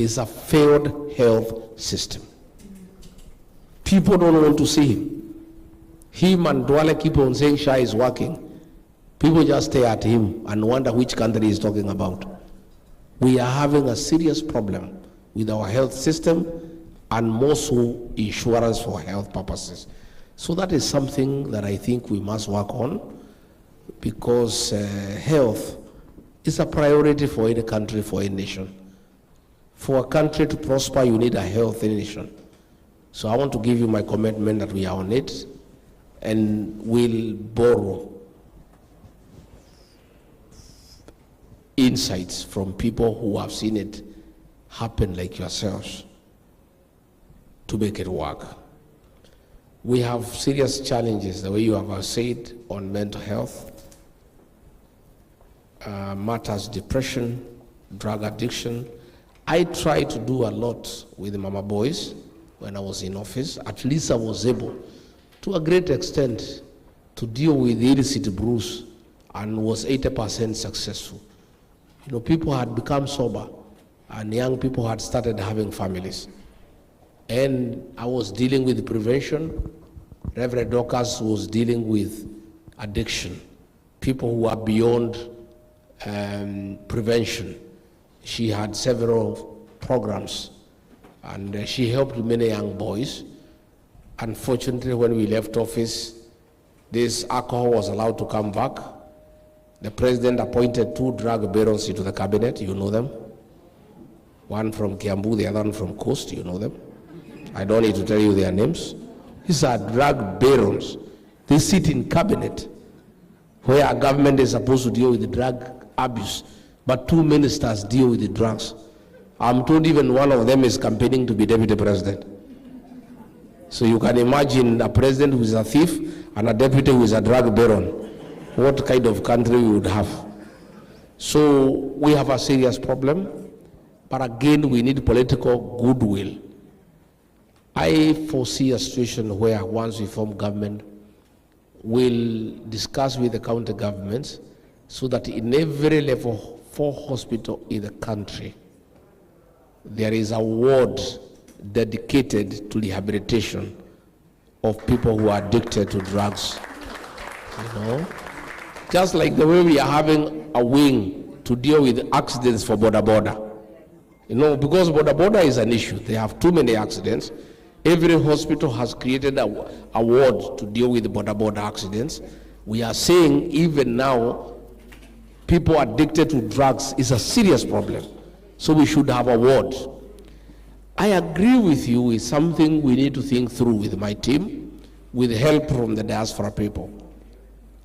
is a failed health system. People don't want to see him. Him and Duale keep on saying Shah is working. People just stare at him and wonder which country he's talking about. We are having a serious problem with our health system and more so insurance for health purposes. So that is something that I think we must work on, because health is a priority for any country, for any nation. For a country to prosper, you need a healthy nation. So I want to give you my commitment that we are on it, and we'll borrow insights from people who have seen it happen like yourselves to make it work. We have serious challenges, the way you have said, on mental health, matters depression, drug addiction. I try to do a lot with the Mama Boys when I was in office. At least I was able, to a great extent, to deal with illicit brews, and was 80% successful. You know, people had become sober, and young people had started having families. And I was dealing with prevention. Reverend Dorcas was dealing with addiction, people who are beyond prevention. She had several programs, and she helped many young boys. Unfortunately, when we left office, this alcohol was allowed to come back. The president appointed 2 drug barons into the cabinet, you know them. One from Kiambu, the other one from Coast, you know them. I don't need to tell you their names. These are drug barons. They sit in cabinet where our government is supposed to deal with the drug abuse, but 2 ministers deal with the drugs. I'm told even one of them is campaigning to be deputy president. So you can imagine a president who is a thief and a deputy who is a drug baron. What kind of country we would have. So we have a serious problem, but again, we need political goodwill. I foresee a situation where once we form government, we'll discuss with the county governments so that in every level 4 hospital in the country, there is a ward dedicated to rehabilitation of people who are addicted to drugs. You know? Just like the way we are having a wing to deal with accidents for border. You know, because border is an issue. They have too many accidents. Every hospital has created a ward to deal with border accidents. We are saying even now, people addicted to drugs is a serious problem. So we should have a ward. I agree with you, it's something we need to think through with my team, with help from the diaspora people.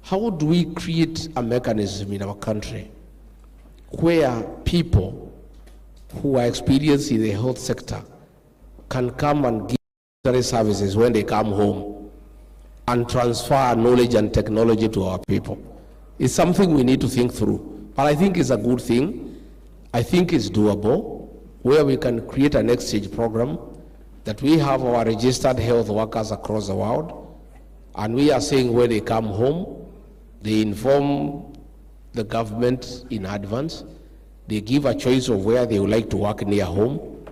How do we create a mechanism in our country where people who are experienced in the health sector can come and give services when they come home and transfer knowledge and technology to our people? It's something we need to think through, but I think it's a good thing. I think it's doable, where we can create an exchange program that we have our registered health workers across the world, and we are saying when they come home, they inform the government in advance. They give a choice of where they would like to work near home.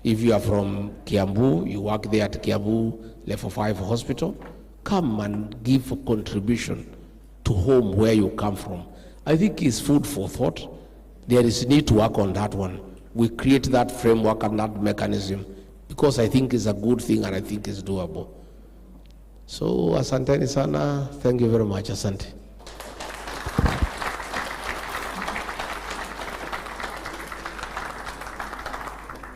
If you are from Kiambu, you work there at Kiambu Level 5 Hospital. Come and give a contribution to home where you come from. I think it's food for thought. There is need to work on that one. We create that framework and that mechanism because I think it's a good thing and I think it's doable. So, asanteni sana. Thank you very much. Asante.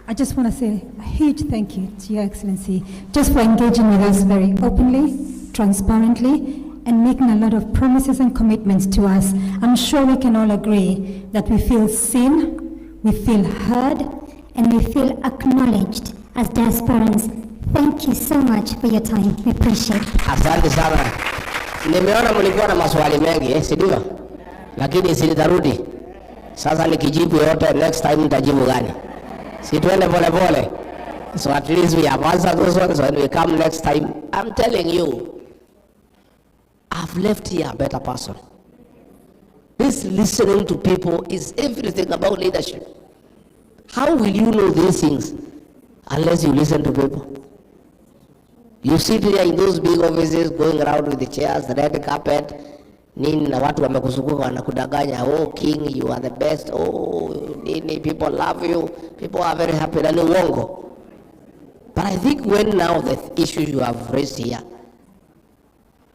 I just want to say a huge thank you to Your Excellency just for engaging with us very openly, transparently, and making a lot of promises and commitments to us. I'm sure we can all agree that we feel seen, we feel heard, and we feel acknowledged as diasporans. Thank you so much for your time. We appreciate it. Asante sana. Nimeona mlikuwa na maswali mengi, si ndio? Lakini silitarudi. Sasa nikijibu yote, next time nitajibu gani? Si tuende pole pole. So at least we have answered those ones. When we come next time, I'm telling you, I've left here a better person. This listening to people is everything about leadership. How will you know these things unless you listen to people? You sit here in those big offices going around with the chairs, the red carpet, nini na watu wamekuzunguka wanakudanganya, oh king, you are the best, oh nini, people love you, people are very happy, na ni uongo. But I think when now the issues you have raised here,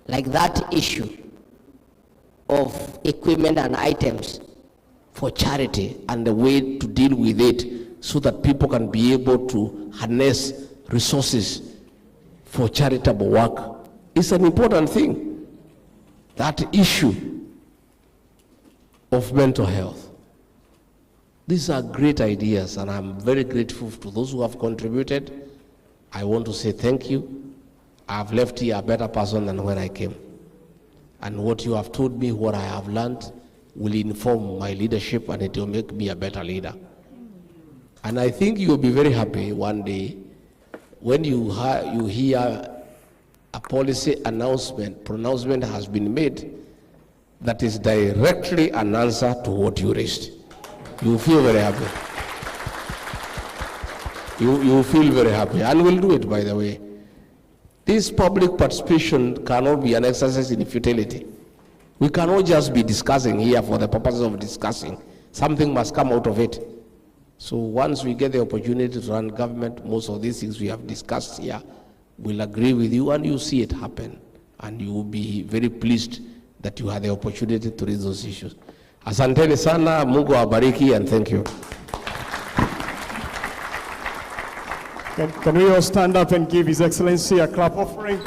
like that issue of equipment and items for charity and the way to deal with it so that people can be able to harness resources for charitable work is an important thing. That issue of mental health. These are great ideas, and I'm very grateful to those who have contributed. I want to say thank you. I've left here a better person than when I came. And what you have told me, what I have learned, will inform my leadership, and it will make me a better leader. And I think you'll be very happy one day when you hear a policy pronouncement has been made that is directly an answer to what you raised. You feel very happy. You feel very happy, and we'll do it, by the way. This public participation cannot be an exercise in futility. We cannot just be discussing here for the purpose of discussing. Something must come out of it. So once we get the opportunity to run government, most of these things we have discussed here, we'll agree with you, and you see it happen. And you will be very pleased that you had the opportunity to raise those issues. Asanteni sana, Mungu awabariki, and thank you. Can we all stand up and give His Excellency a clap offering?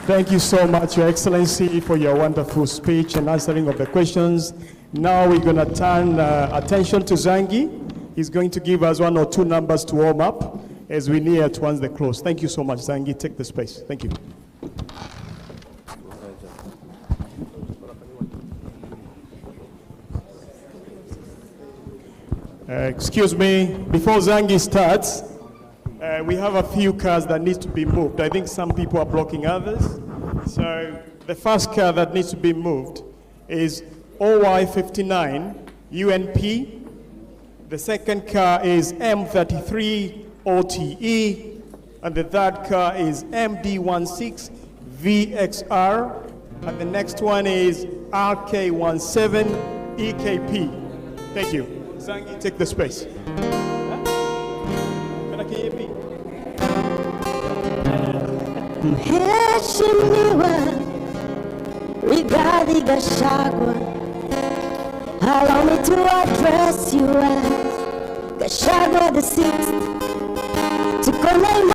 Thank you so much, Your Excellency, for your wonderful speech and answering of the questions. Now we're going to turn attention to Zangi. He's going to give us 1 or 2 numbers to warm up as we near towards the close. Thank you so much, Zangi. Take the space. Thank you. Excuse me, before Zangi starts, we have a few cars that need to be moved. I think some people are blocking others. So the first car that needs to be moved is OY59 UNP. The second car is M33 OTE. And the third car is MD16 VXR. And the next one is RK17 EKP. Thank you. Zangi, take the space. Mheshimiwa Rigathi Gachagua, allow me to address you as Gachagua the 6th.